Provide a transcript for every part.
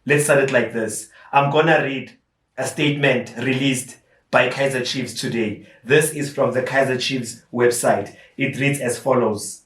Let's start it like this. I'm gonna read a statement released by Kaizer Chiefs today. This is from the Kaizer Chiefs website. It reads as follows.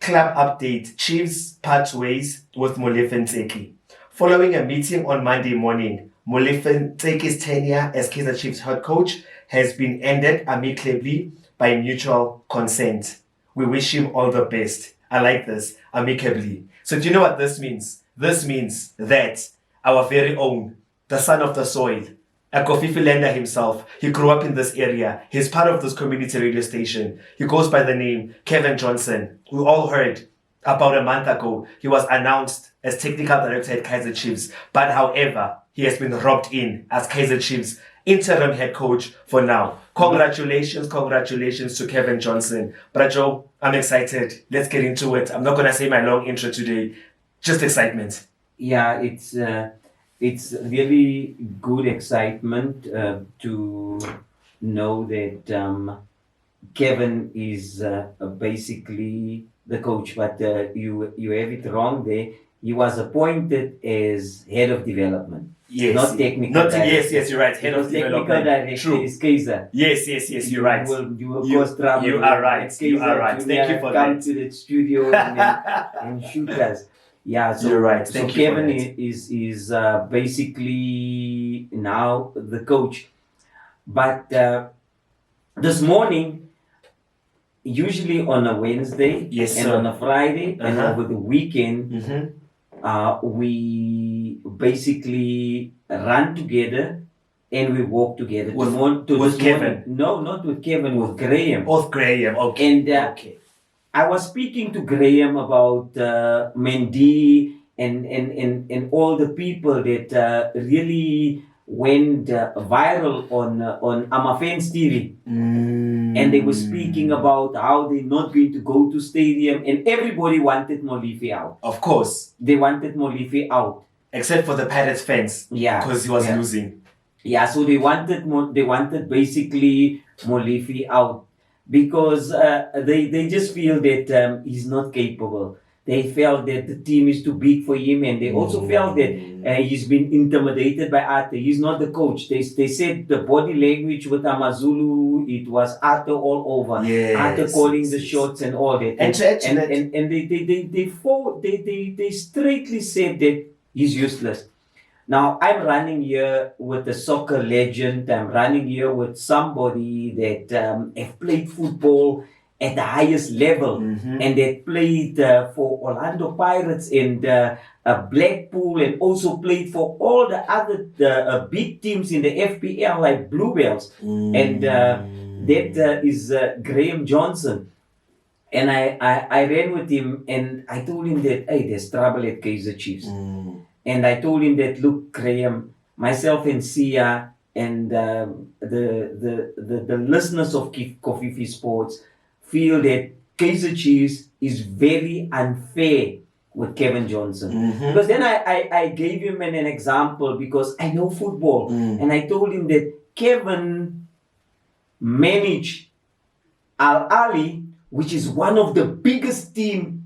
Club update. Chiefs part ways with Molefi Ntseki. Following a meeting on Monday morning, Molefi Ntseki's tenure as Kaizer Chiefs head coach has been ended amicably by mutual consent. We wish him all the best. I like this, amicably. So do you know what this means? This means that our very own, the son of the soil, a Kofifi Lander himself, he grew up in this area. He's part of this community radio station. He goes by the name Cavin Johnson. We all heard about a month ago, he was announced as technical director at Kaizer Chiefs. But however, he has been robbed in as Kaizer Chiefs interim head coach for now. Congratulations to Cavin Johnson. Brajo, I'm excited. Let's get into it. I'm not going to say my long intro today. Just excitement. Yeah, it's really good excitement to know that Kevin is basically the coach, but you have it wrong there. He was appointed as head of development. Yes. Not technical. Yes, you're right. Head of development. Technical director. True. Is Kaizer. Yes, you're right. You will cause trouble. You are right. You are right. Thank you for come that. to the studio and shoot us. Yeah, so you're right. So Kevin is basically now the coach, but this morning, usually on a Wednesday and on a Friday and over the weekend, we basically run together and we walk together. With Kevin? No, not with Kevin, with Graham. With Graham, okay. And okay. I was speaking to Graham about Mendy and all the people that really went viral on Amafen's TV. And they were speaking about how they're not going to go to stadium, and everybody wanted Molefi out. Of course. They wanted Molefi out. Except for the Pirates fans. Yeah. Because he was losing. Yeah, so they wanted basically Molefi out because they just feel that he's not capable. They felt that the team is too big for him, and they also felt that he's been intimidated by Ate. He's not the coach. They said the body language with Amazulu, it was Ate all over. Ate calling the shots and all that. And they straightly said that he's useless. Now, I'm running here with a soccer legend. I'm running here with somebody that have played football at the highest level, and they played for Orlando Pirates and Blackpool, and also played for all the other big teams in the FPL like Bluebells. And that is Graham Johnson. And I ran with him and I told him that, hey, there's trouble at Kaizer Chiefs. And I told him that, look, Graham, myself and Sia and the listeners of Kofifi Sports feel that Kaizer Chiefs is very unfair with Cavin Johnson. Because then I gave him an example because I know football. And I told him that Kevin managed Al Ahly, which is one of the biggest teams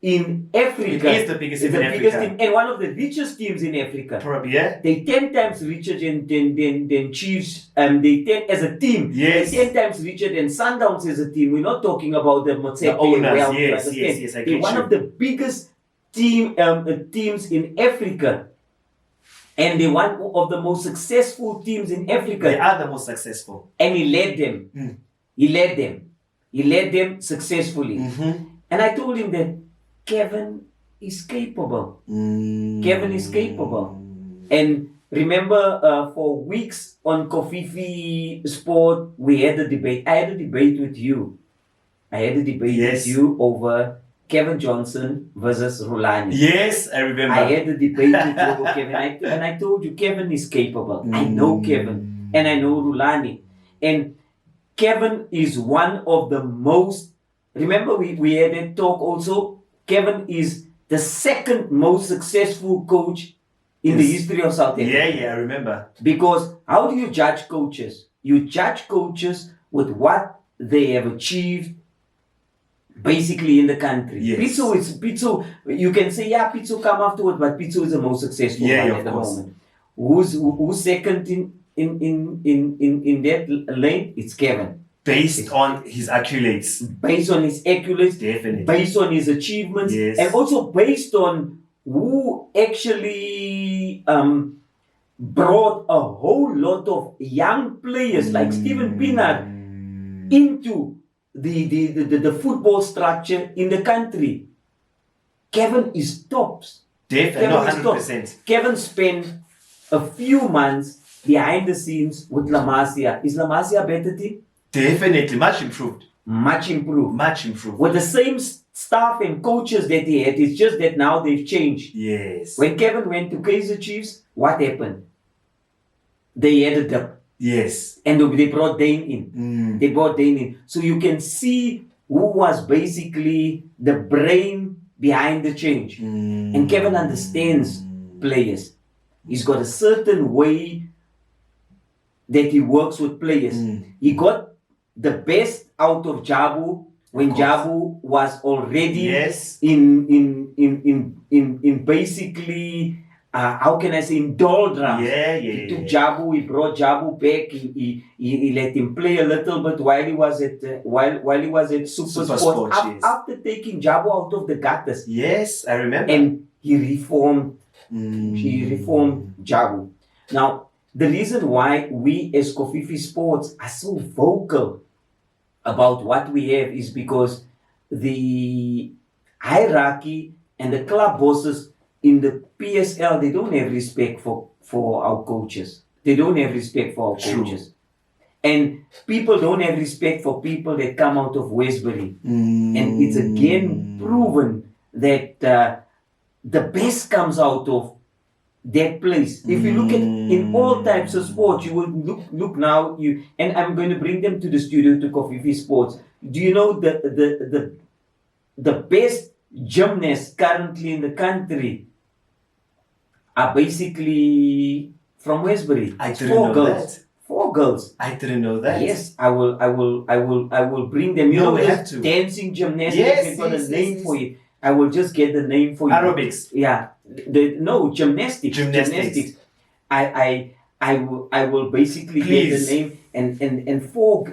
in Africa. It is the biggest team in Africa. And one of the richest teams in Africa. Probably, yeah. They 10 times richer than Chiefs. They 10 as a team. Yes. They're 10 times richer than Sundowns as a team. We're not talking about the Motsepe owners. wealth. Yes, I They're one of the biggest teams in Africa. And they're one of the most successful teams in Africa. They are the most successful. And he led them. He led them successfully. And I told him that Kevin is capable. Kevin is capable. And remember, for weeks on Kofifi Sport, we had a debate. I had a debate with you. With you over Cavin Johnson versus Rulani. Yes, I remember. I had a debate with you over Kevin. And I told you Kevin is capable. I know Kevin. And I know Rulani. And Kevin is one of the most... Remember, we had a talk also. Kevin is the second most successful coach in the history of South Africa. Yeah, I remember. Because how do you judge coaches? You judge coaches with what they have achieved basically in the country. Yes. Pitso. You can say, yeah, Pitso come afterwards, but Pitso is the most successful one Yeah, at of the course. moment. Who's second in that lane? It's Kevin. Based on his accolades. Based on his accolades, Definitely. based on his achievements, Yes. and also based on who actually brought a whole lot of young players like Steven Pienaar into the football structure in the country. Kevin is tops. Definitely, no, 100%. Kevin spent a few months behind the scenes with La Masia. Is La Masia a better team? Definitely, much improved. Much improved. Much improved. With the same staff and coaches that he had, it's just that now they've changed. Yes. When Kevin went to Kaizer Chiefs, what happened? They had a dip. Yes. And they brought Dane in. They brought Dane in. So you can see who was basically the brain behind the change. And Kevin understands players. He's got a certain way that he works with players. He got the best out of Jabu when Jabu was already in basically how can I say, in doldrums. He took Jabu, he brought Jabu back, he let him play a little bit while he was at Super Sport. After taking Jabu out of the gutters. Yes, I remember. And he reformed Jabu. Now, the reason why we as Kofifi Sports are so vocal about what we have is because the hierarchy and the club bosses in the PSL, they don't have respect for our coaches. They don't have respect for our coaches. And people don't have respect for people that come out of Westbury. And it's again proven that the best comes out of that place. If you look at in all types of sports, you will look now. And I'm going to bring them to the studio to Kofifi Sports. Do you know the best gymnasts currently in the country are basically from Westbury? I didn't know that. 4 girls. I didn't know that. Yes, I will bring them. You know, we have to. Dancing gymnastics. We've got a name for it. I will just get the name for you. Aerobics. Yeah. Gymnastics. Gymnastics. I will basically get the name and 4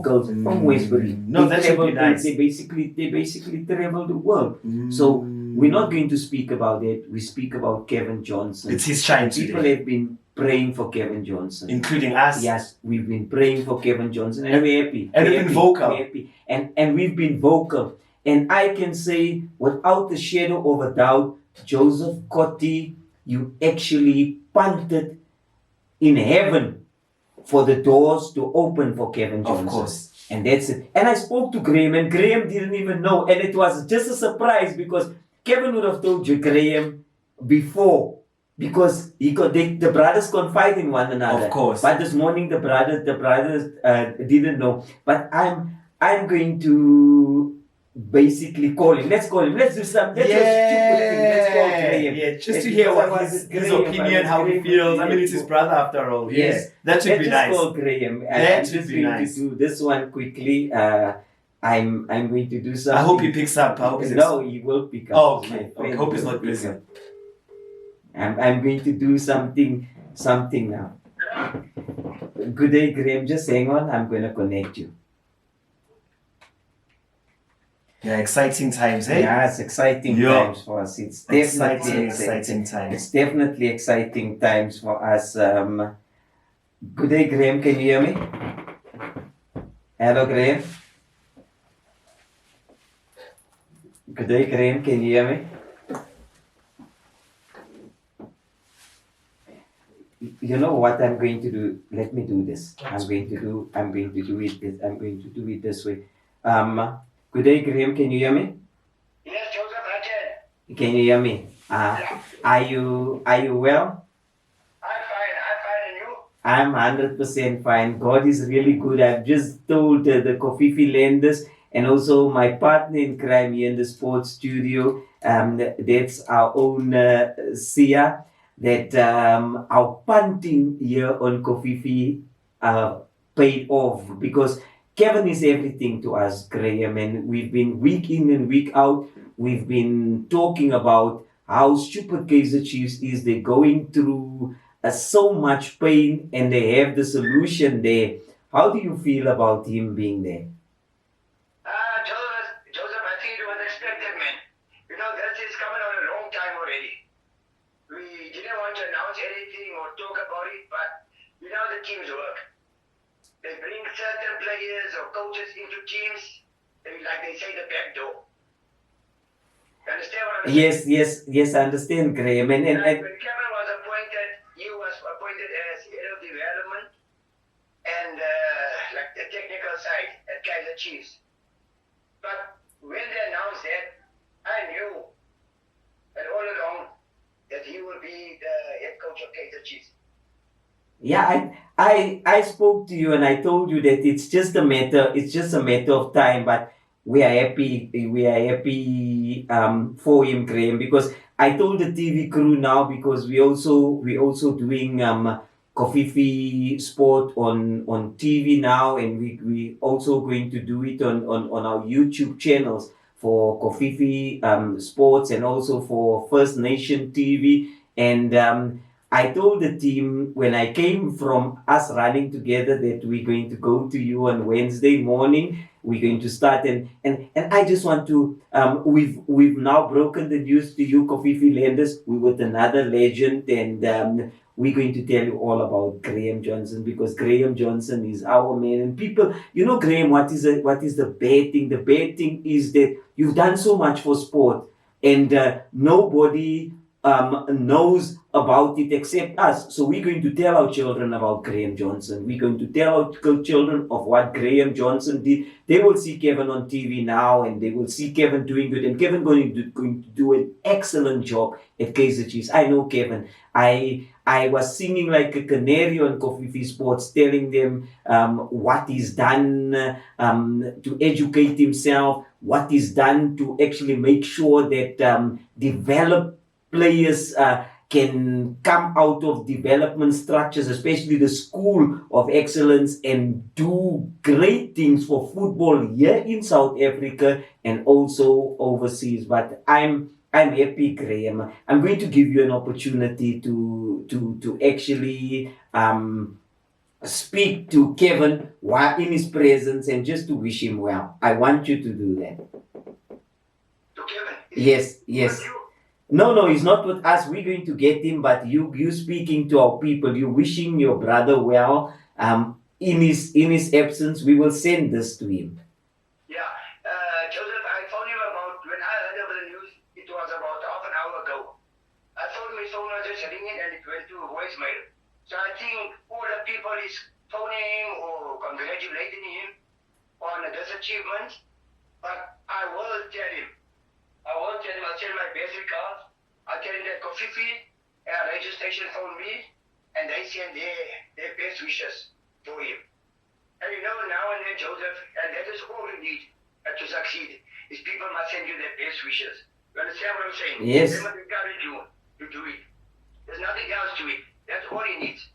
girls from Westbury. No, that should be nice. They basically travel the world. So we're not going to speak about it. We speak about Cavin Johnson. It's his shine today. People have been praying for Cavin Johnson. Including us. Yes, we've been praying for Cavin Johnson and we're happy. And we've been vocal. We're happy. And we've been vocal. And I can say without a shadow of a doubt, Joseph Kotti, you actually punted in heaven for the doors to open for Cavin Johnson. Of course. And that's it. And I spoke to Graham, and Graham didn't even know. And it was just a surprise because Kevin would have told you, Graham, before. Because the brothers confide in one another. Of course. But this morning the brothers didn't know. But I'm going to basically call him. Let's call him. Let's do some. Let's call Graham. Yeah, just to hear what his opinion, how he feels. I mean, it's his brother after all. Yes, that should be nice. Let's call Graham. That should be nice. To do this one quickly. I'm going to do something. I hope he picks up. No, he will pick up. Oh, okay. I hope he's not busy. I'm going to do something now. Good day, Graham. Just hang on. I'm going to connect you. Yeah, exciting times, eh? Yeah, it's exciting times for us. It's definitely exciting times. It's definitely exciting times for us. Good day, Graham. Can you hear me? Hello, Graham. Good day, Graham. Can you hear me? You know what I'm going to do? Let me do this. I'm going to do it this way. Good day, Graham. Can you hear me? Yes, Joseph, I can. Can you hear me? Yeah. Are you well? I'm fine, and you? I'm 100% fine. God is really good. I've just told the Kofifi lenders and also my partner in crime here in the sports studio, that's our own Sia, that our punting here on Kofifi paid off because Kevin is everything to us, Graham, and we've been week in and week out. We've been talking about how stupid Kaizer Chiefs is. They're going through so much pain, and they have the solution there. How do you feel about him being there? Joseph, I think it was expected, man. You know, that is coming on a long time already. We didn't want to announce anything or talk about it, but you know the teams work. They bring certain players or coaches into teams, like they say, the back door. You understand what I'm saying? Yes, I understand, Graham. And When Kevin was appointed, he was appointed as head of development and like the technical side at Kaizer Chiefs. But when they announced that, I knew that all along that he would be the head coach of Kaizer Chiefs. yeah, I spoke to you and I told you that it's just a matter of time, but we are happy for him, Graham, because I told the TV crew now, because we also doing Kofifi Sport on TV now, and we also going to do it on our YouTube channels for Kofifi Sports and also for First Nation TV. And I told the team when I came from us running together that we're going to go to you on Wednesday morning. We're going to start, and I just want to we've now broken the news to you, Kofifi Landers. We're with another legend, and we're going to tell you all about Graham Johnson, because Graham Johnson is our man. And people, you know, Graham, what is the bad thing? The bad thing is that you've done so much for sport, and nobody knows about it except us. So we're going to tell our children about Graham Johnson. We're going to tell our children of what Graham Johnson did. They will see Kevin on TV now, and they will see Kevin doing good, and Kevin going to do an excellent job at Kaizer Chiefs. I know Kevin. I was singing like a canary on Kofifi Sports, telling them what he's done to educate himself, what he's done to actually make sure that develop players can come out of development structures, especially the School of Excellence, and do great things for football here in South Africa and also overseas. But I'm happy, Graham. I'm going to give you an opportunity to actually speak to Kevin while in his presence and just to wish him well. I want you to do that. To Kevin? Yes. Thank you. No, he's not with us. We're going to get him, but you speaking to our people, you wishing your brother well. In his absence, we will send this to him. Yeah, Joseph, I phoned him about, when I heard of the news, it was about half an hour ago. I thought my phone was just ringing and it went to voicemail. So I think all the people is phoning him or congratulating him on this achievement. But I will tell him. I'll tell my best regards. I'll tell him that Kofifi and our radio station phoned me and they send their best wishes for him. And you know, now and then, Joseph, and that is all we need to succeed, is people must send you their best wishes. You understand what I'm saying? Yes. They must encourage you to do it. There's nothing else to it. That's all he needs.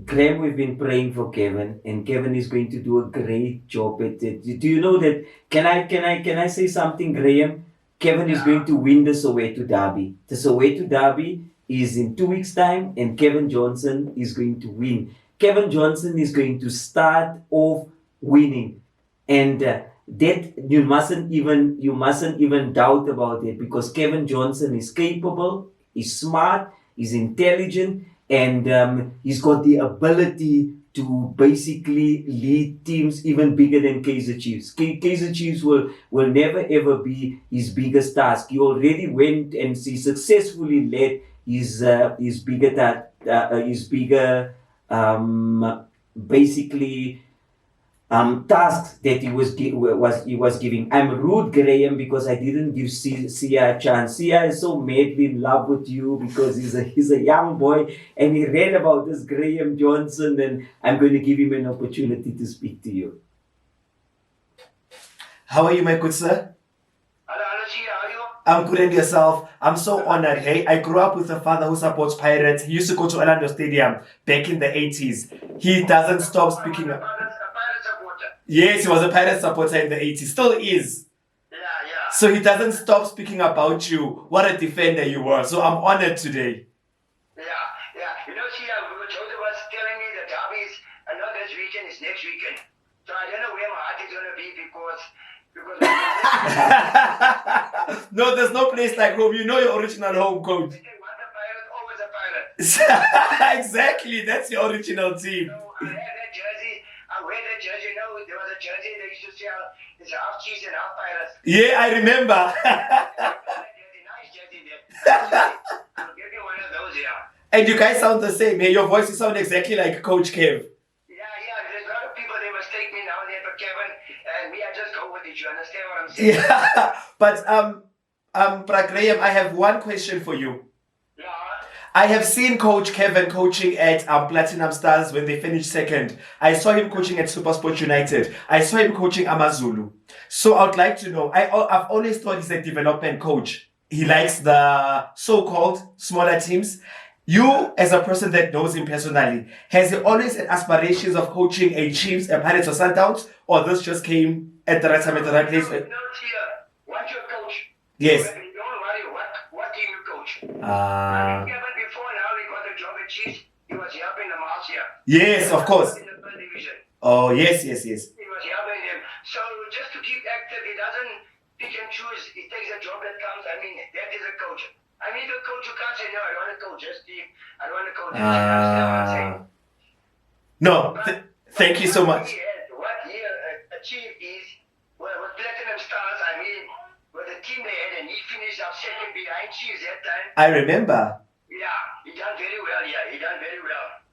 Graham, we've been praying for Kevin, and Kevin is going to do a great job at it. Do you know that? Can I say something, Graham? Kevin is going to win the Soweto Derby. The Soweto Derby is in 2 weeks' time, and Kevin Johnson is going to win. Kevin Johnson is going to start off winning, and that you mustn't even doubt about it, because Kevin Johnson is capable, he's smart, he's intelligent, and he's got the ability to basically lead teams even bigger than Kaizer Chiefs. Kaizer Chiefs will never ever be his biggest task. He already went and he successfully led his bigger basically tasks that he was giving. I'm rude, Graham, because I didn't give Sia a chance. Sia is so madly in love with you because he's a young boy and he read about this Graham Johnson, and I'm going to give him an opportunity to speak to you. How are you, my good sir? Hello, Sia, how are you? I'm good, and yourself? I'm so honored. Hey, I grew up with a father who supports Pirates. He used to go to Orlando Stadium back in the 80s. He doesn't stop speaking. A pilot supporter. Yes, he was a Pirates supporter in the 80s. Still is. Yeah. So he doesn't stop speaking about you. What a defender you were. So I'm honored today. Yeah. You know, see, Joseph was telling me the derby is not this weekend, it's next weekend. So I don't know where my heart is going to be because No, there's no place like home. You know your original home, coach. once a pirate, always a pirate. Exactly. That's your original team. So I had that jersey. I wear that jersey. You know, there was a jersey they used to sell. It's half Chiefs and half Pirates. Yeah, I remember. Nice jersey there. I'll give you one of those, yeah. And you guys sound the same. Hey, your voices sound exactly like Coach Kev. Yeah. There's a lot of people, they mistake me now and then for Kevin. And me, I just go with it. You understand what I'm saying? Yeah. But Bra Graham, I have one question for you. Yeah. I have seen Coach Kevin coaching at Platinum Stars when they finished second. I saw him coaching at Supersport United. I saw him coaching Amazulu. So I would like to know, I've always thought he's a development coach. He likes the so-called smaller teams. You, as a person that knows him personally, has he always had aspirations of coaching a Chiefs, a Pirates or Sundowns? Or this just came at the right time, at the right place? No, once you're a coach, Yes. don't worry what team you coach. Ah. Kevin, before now, he got a job at Chiefs. He was helping them last year. Yes, of course. In the first division. Oh, yes. He was helping them. So just to keep active, he doesn't pick and choose. He takes a job that comes. I mean, that is a coach. I mean, the coach, you can't say, no, I don't want to coach this team. I don't want to coach this team. Understand what I'm saying? No, thank you so much. What he achieved is, well, with Platinum Stars, I mean, with the team they had, and he finished up second behind Chiefs that time. I remember. Yeah, he done very well.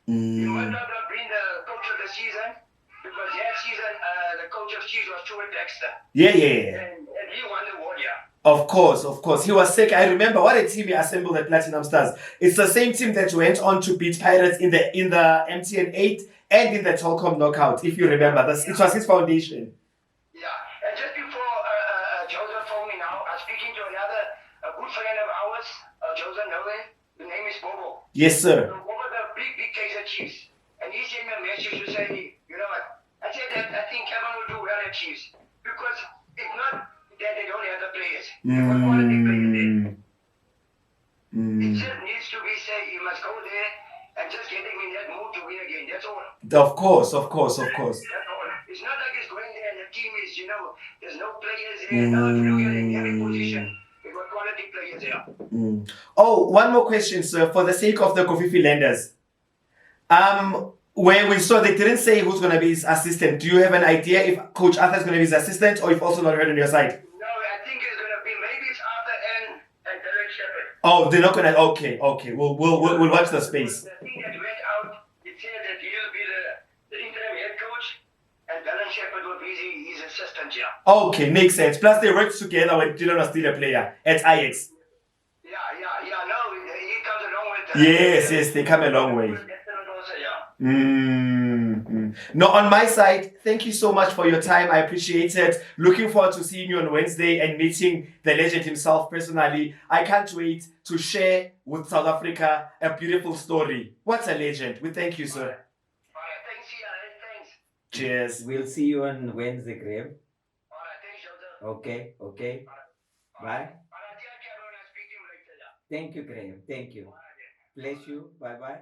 He might not have been the coach of the season, because that season, the coach of Chiefs was Stuart Baxter. Yeah. And he won the award, yeah. Of course. He was sick. I remember what a team he assembled at Platinum Stars. It's the same team that went on to beat Pirates in the MTN 8 and in the Telkom knockout, if you remember. It was his foundation. Yeah, and just before Joseph phoned me now, I'm speaking to a good friend of ours, Joseph Noe. The name is Bobo. Yes, sir. So Bobo, the big Kaizer Chiefs. And he sent me a message to say, you know what, I said that I think Kevin will do well at Chiefs. Because it's not that they don't have the players. They've got quality players there. It just needs to be said, you must go there and just get him in that mood to win again. That's all. Of course. That's all. It's not like it's going there and the team is, there's no players there. Now, if you look at it in every position, they've got quality players there. Oh, one more question, sir, for the sake of the Kofifi lenders. Where we saw they didn't say who's going to be his assistant. Do you have an idea if Coach Arthur is going to be his assistant, or you've also not heard on your side? No, I think it's going to be maybe it's Arthur and Derek Shepherd. Oh, they're not going to. Okay. We'll watch the space. The thing that went out, it said that he'll be the interim head coach, and Dylan Shepherd will be his assistant. Yeah. Okay, makes sense. Plus, they worked together when Dylan was still a player at Ajax. Yeah. No, he comes a long way. Yes, they come a long way. No, on my side, thank you so much for your time. I appreciate it. Looking forward to seeing you on Wednesday and meeting the legend himself personally. I can't wait to share with South Africa a beautiful story. What a legend. We thank you, sir. All right, thanks. Cheers. We'll see you on Wednesday, Graham. All right, thanks, Joseph. Okay. Bye. All right, I'll speak to you later. Yeah. Thank you, Graham. Thank you. Bless you. Bye-bye.